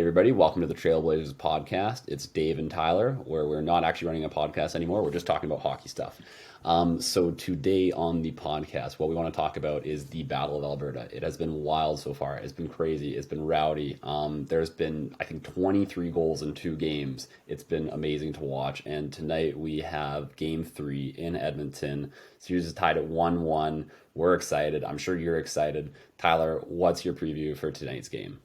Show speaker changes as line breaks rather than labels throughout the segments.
Everybody, welcome to the Trailblazers podcast. It's Dave and Tyler, where we're not actually running a podcast anymore. We're just talking about hockey stuff. So today on the podcast, what we want to talk about is the Battle of Alberta. It has been wild so far. It's been crazy. It's been rowdy. There's been, I think, 23 goals in 2 games. It's been amazing to watch. And tonight we have Game 3 in Edmonton. Series is tied at 1-1. We're excited. I'm sure you're excited. Tyler, what's your preview for tonight's game?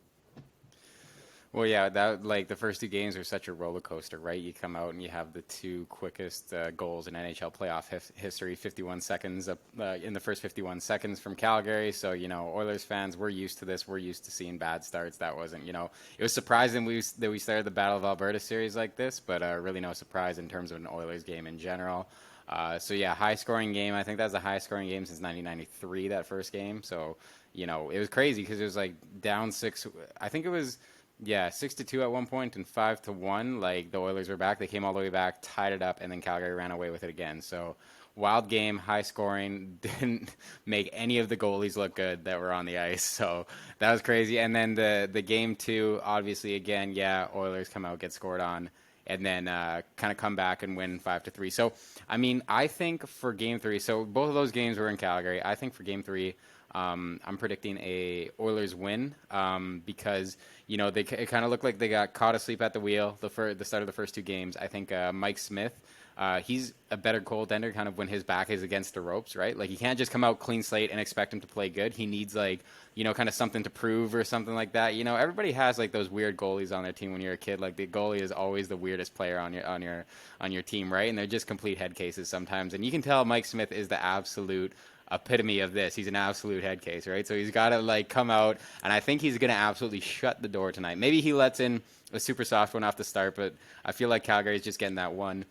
Well, yeah, that like the first 2 games are such a roller coaster, right? You come out and you have the two quickest goals in NHL playoff history, 51 seconds up in the first 51 seconds from Calgary. So, Oilers fans, we're used to this. We're used to seeing bad starts. That wasn't, it was surprising that we started the Battle of Alberta series like this, but really no surprise in terms of an Oilers game in general. So yeah, high scoring game. I think that's the highest scoring game since 1993, that first game. So, it was crazy because it was like down six. I think it was. Yeah, 6-2 at one point and 5-1. Like the Oilers were back, they came all the way back, tied it up, and then Calgary ran away with it again. So wild game, high scoring, didn't make any of the goalies look good that were on the ice. So that was crazy. And then the game two, obviously again, yeah, Oilers come out, get scored on, and then kind of come back and win 5-3. So I mean, I think for game three, so both of those games were in Calgary. I think for game three. I'm predicting a Oilers win because it kind of looked like they got caught asleep at the wheel the start of the first 2 games. I think Mike Smith, he's a better goaltender kind of when his back is against the ropes, right? Like you can't just come out clean slate and expect him to play good. He needs like kind of something to prove or something like that. Everybody has like those weird goalies on their team when you're a kid. Like the goalie is always the weirdest player on your team, right? And they're just complete head cases sometimes. And you can tell Mike Smith is the absolute epitome of this. He's an absolute head case, right? So he's got to like come out, and I think he's going to absolutely shut the door tonight. Maybe he lets in a super soft one off the start, but I feel like Calgary's just getting that one.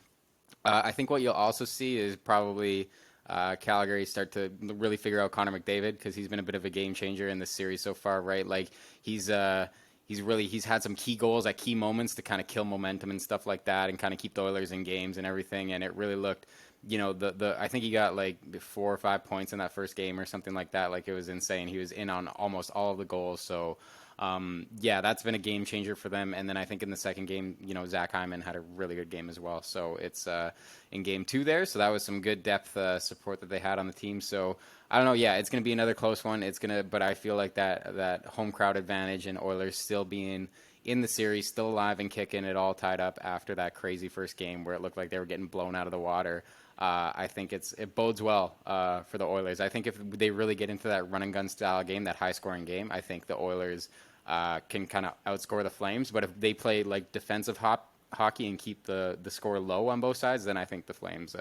I think what you'll also see is probably Calgary start to really figure out Connor McDavid because he's been a bit of a game changer in this series so far, right? Like he's had some key goals at key moments to kind of kill momentum and stuff like that, and kind of keep the Oilers in games and everything. And it really looked, I think he got like 4 or 5 points in that first game or something like that. Like it was insane. He was in on almost all of the goals. So yeah, that's been a game changer for them. And then I think in the second game, Zach Hyman had a really good game as well. So it's in game 2 there. So that was some good depth support that they had on the team. So I don't know. Yeah, it's going to be another close one. But I feel like that home crowd advantage and Oilers still being in the series, still alive and kicking, it all tied up after that crazy first game where it looked like they were getting blown out of the water. I think it bodes well for the Oilers. I think if they really get into that run and gun style game, that high scoring game, I think the Oilers can kind of outscore the Flames. But if they play like defensive hockey and keep the score low on both sides, then I think the Flames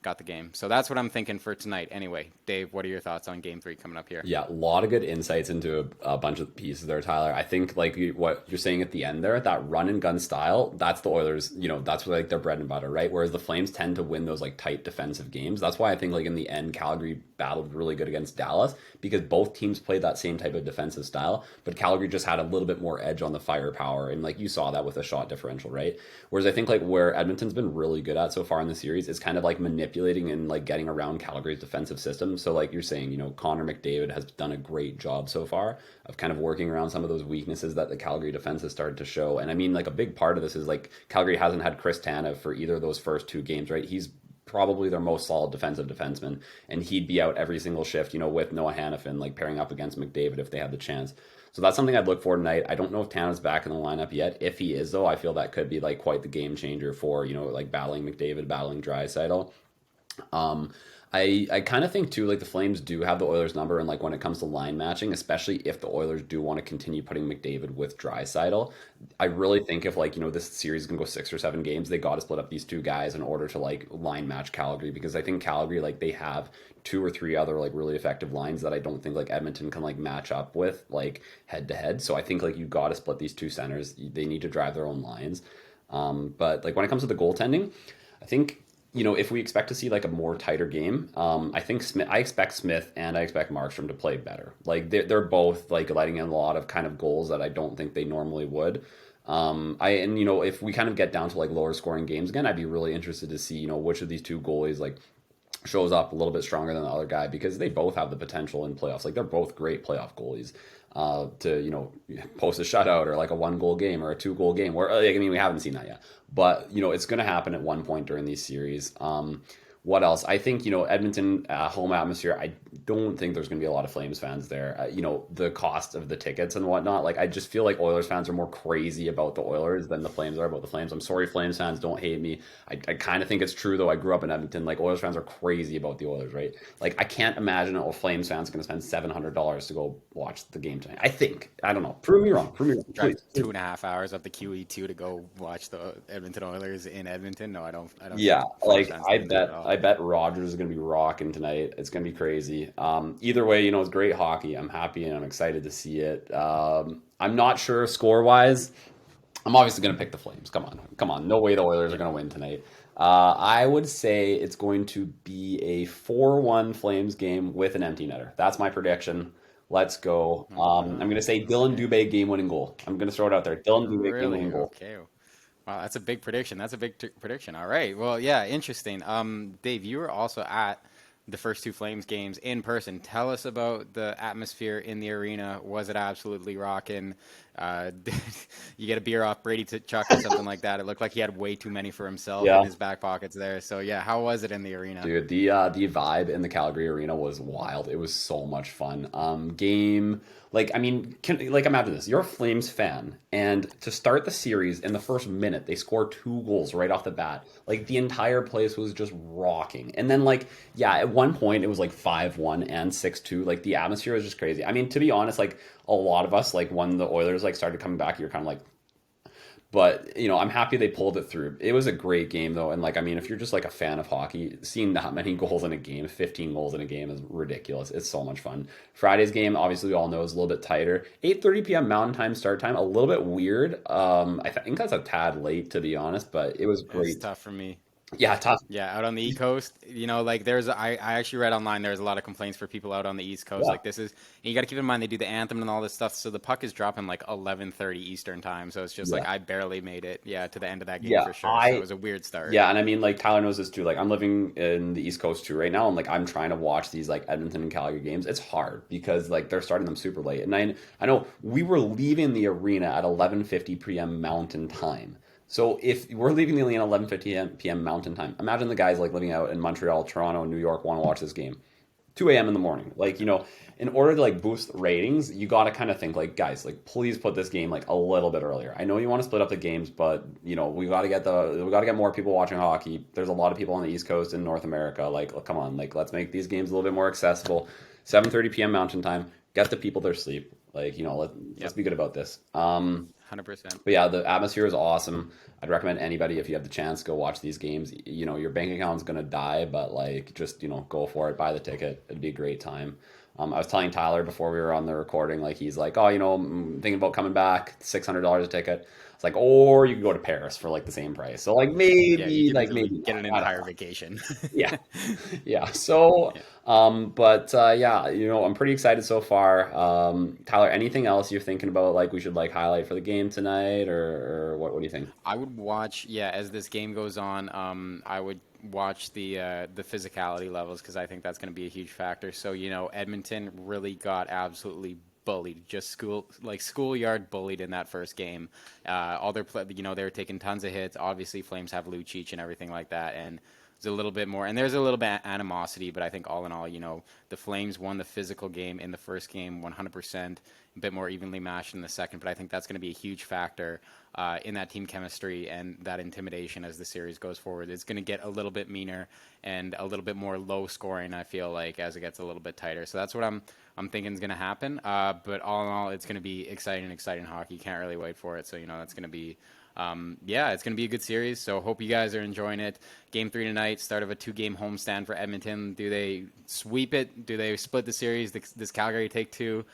got the game. So that's what I'm thinking for tonight. Anyway, Dave, what are your thoughts on game 3 coming up here?
Yeah, a lot of good insights into a bunch of pieces there, Tyler. I think like what you're saying at the end there, that run and gun style, that's the Oilers, that's like their bread and butter, right? Whereas the Flames tend to win those like tight defensive games. That's why I think like in the end, Calgary battled really good against Dallas because both teams played that same type of defensive style, but Calgary just had a little bit more edge on the firepower. And like you saw that with a shot differential, right? Whereas I think like where Edmonton's been really good at so far in the series is kind of like manipulating and like getting around Calgary's defensive system. So like you're saying, Connor McDavid has done a great job so far of kind of working around some of those weaknesses that the Calgary defense has started to show. And I mean, like a big part of this is like Calgary hasn't had Chris Tanev for either of those first 2 games, right? He's probably their most solid defensive defenseman, and he'd be out every single shift, with Noah Hannafin, like pairing up against McDavid if they had the chance. So that's something I'd look for tonight. I don't know if Tanev's back in the lineup yet. If he is, though, I feel that could be like quite the game changer for, like battling McDavid, battling Draisaitl. Um, I kind of think too, like the Flames do have the Oilers number, and like when it comes to line matching, especially if the Oilers do want to continue putting McDavid with Draisaitl, I really think if like this series is gonna go 6 or 7 games, they got to split up these 2 guys in order to like line match Calgary because I think Calgary like they have 2 or 3 other like really effective lines that I don't think like Edmonton can like match up with like head to head. So I think like you got to split these 2 centers. They need to drive their own lines. But like when it comes to the goaltending, I think if we expect to see like a more tighter game, I think I expect Smith and I expect Markstrom to play better. Like they're both like letting in a lot of kind of goals that I don't think they normally would. If we kind of get down to like lower scoring games again, I'd be really interested to see which of these 2 goalies like shows up a little bit stronger than the other guy because they both have the potential in playoffs. Like they're both great playoff goalies. to post a shutout or like a 1 goal game or a 2 goal game. Where like, I mean, we haven't seen that yet, but it's going to happen at one point during these series. What else? I think, Edmonton home atmosphere. I don't think there's going to be a lot of Flames fans there. The cost of the tickets and whatnot. Like, I just feel like Oilers fans are more crazy about the Oilers than the Flames are about the Flames. I'm sorry, Flames fans, don't hate me. I kind of think it's true, though. I grew up in Edmonton. Like, Oilers fans are crazy about the Oilers, right? Like, I can't imagine a Flames fans going to spend $700 to go watch the game tonight. I think. I don't know. Prove me wrong. Prove me wrong.
Drive
Please.
2.5 hours up the QE2 to go watch the Edmonton Oilers in Edmonton. No, I don't. I don't
Yeah,
see Flames
like
fans
I
doing that at
bet
all.
I bet Rogers is going to be rocking tonight. It's going to be crazy. Either way, it's great hockey. I'm happy and I'm excited to see it. I'm not sure score wise. I'm obviously going to pick the Flames. Come on, come on. No way the Oilers are
Yeah.
going to win tonight. I would say it's going to be a 4-1 Flames game with an empty netter. That's my prediction. Let's go. I'm going to say Dylan
Okay.
Dubé game winning goal. I'm going to throw it out there. Dylan Dubé game
Really?
winning goal.
Okay. Wow, that's a big prediction. That's a big prediction. All right. Well, yeah, interesting. Dave, you were also at the first two Flames games in person. Tell us about the atmosphere in the arena. Was it absolutely rocking? Did you get a beer off Brady Chuck or something like that? It looked like he had way too many for himself in
Yeah.
his back pockets there. So yeah, how was it in the arena?
Dude, the vibe in the Calgary arena was wild. It was so much fun. Game like I mean, like imagine this: you're a Flames fan, and to start the series in the first minute, they score 2 goals right off the bat. Like the entire place was just rocking. And then like yeah, at one point it was like 5-1 and 6-2. Like the atmosphere was just crazy. I mean, to be honest, like a lot of us like when the Oilers like started coming back, you're kind of like but I'm happy they pulled it through. It was a great game though, and like I mean, if you're just like a fan of hockey, seeing that many goals in a game, 15 goals in a game is ridiculous. It's so much fun. Friday's game, obviously we all know, is a little bit tighter. 8:30 p.m. Mountain Time start time, a little bit weird. I think that's a tad late to be honest, but it was
It's
great.
tough for me.
Yeah, tough.
Yeah, out on the East Coast, like I actually read online there's a lot of complaints for people out on the East Coast.
Yeah,
Like this is, and you got to keep in mind they do the anthem and all this stuff, so the puck is dropping like 11:30 Eastern time. So it's just
yeah,
like I barely made it, yeah, to the end of that game
yeah.
for sure. So it was a weird start.
Yeah, and I mean, like Tyler knows this too. Like, I'm living in the East Coast too right now, and like I'm trying to watch these like Edmonton and Calgary games. It's hard because like they're starting them super late, and I know we were leaving the arena at 11:50 p.m. Mountain Time. So if we're leaving the arena at 11:50 p.m. Mountain Time, imagine the guys like living out in Montreal, Toronto, and New York want to watch this game. 2 a.m. in the morning. Like, in order to like boost ratings, you got to kind of think like, guys, like please put this game like a little bit earlier. I know you want to split up the games, but we got to get more people watching hockey. There's a lot of people on the East Coast in North America. Like, come on, like let's make these games a little bit more accessible. 7:30 p.m. Mountain Time. Get the people their sleep. Like, let's
Yep,
be good about this.
100%.
But yeah, the atmosphere is awesome. I'd recommend anybody if you have the chance go watch these games. Your bank account's gonna die, but like just go for it, buy the ticket. It'd be a great time. I was telling Tyler before we were on the recording, like he's like, oh, I'm thinking about coming back, $600 a ticket. It's like, or you can go to Paris for like the same price. So
Yeah, you could
like
easily
maybe
get
not.
an
I don't
entire
know.
vacation.
Yeah, yeah. So,
Yeah.
but yeah, I'm pretty excited so far. Tyler, anything else you're thinking about like we should like highlight for the game tonight, or what do you think?
I would watch, yeah, as this game goes on, I would watch the physicality levels because I think that's going to be a huge factor. So, Edmonton really got absolutely bullied, just schoolyard bullied in that first game. All their play, they were taking tons of hits. Obviously, Flames have Lucic and everything like that, and there's a little bit more, and there's a little bit of animosity, but I think all in all, the Flames won the physical game in the first game 100%, a bit more evenly matched in the second, but I think that's going to be a huge factor in that team chemistry and that intimidation as the series goes forward. It's going to get a little bit meaner and a little bit more low scoring, I feel like, as it gets a little bit tighter. So that's what I'm thinking is going to happen. But all in all, it's going to be exciting hockey. Can't really wait for it. So, that's going to be yeah, it's going to be a good series. So hope you guys are enjoying it. Game 3 tonight, start of a 2-game homestand for Edmonton. Do they sweep it? Do they split the series? Does Calgary take 2?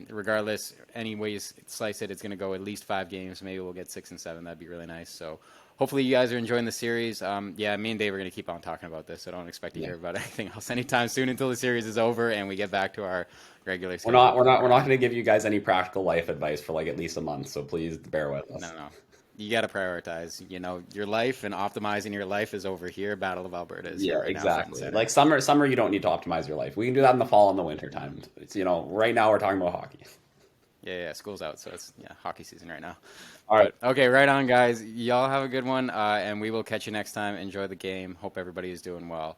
Regardless, any way you slice it, it's going to go at least 5 games. Maybe we'll get 6 and 7. That'd be really nice. So hopefully you guys are enjoying the series. Yeah, me and Dave are going to keep on talking about this. So don't expect to
Yeah.
hear about anything else anytime soon until the series is over and we get back to our regular
We're not
scheduled
we're not we're not
programming.
going to give you guys any practical life advice for like at least a month, so please bear with
No,
us.
no. You got to prioritize. Your life and optimizing your life is over here. Battle of Alberta is here
Yeah,
right now, front and
exactly.
center.
Like summer you don't need to optimize your life. We can do that in the fall and the winter time. It's right now we're talking about hockey.
Yeah, school's out, so it's hockey season right now.
All right.
But okay, right on, guys. Y'all have a good one, and we will catch you next time. Enjoy the game. Hope everybody is doing well.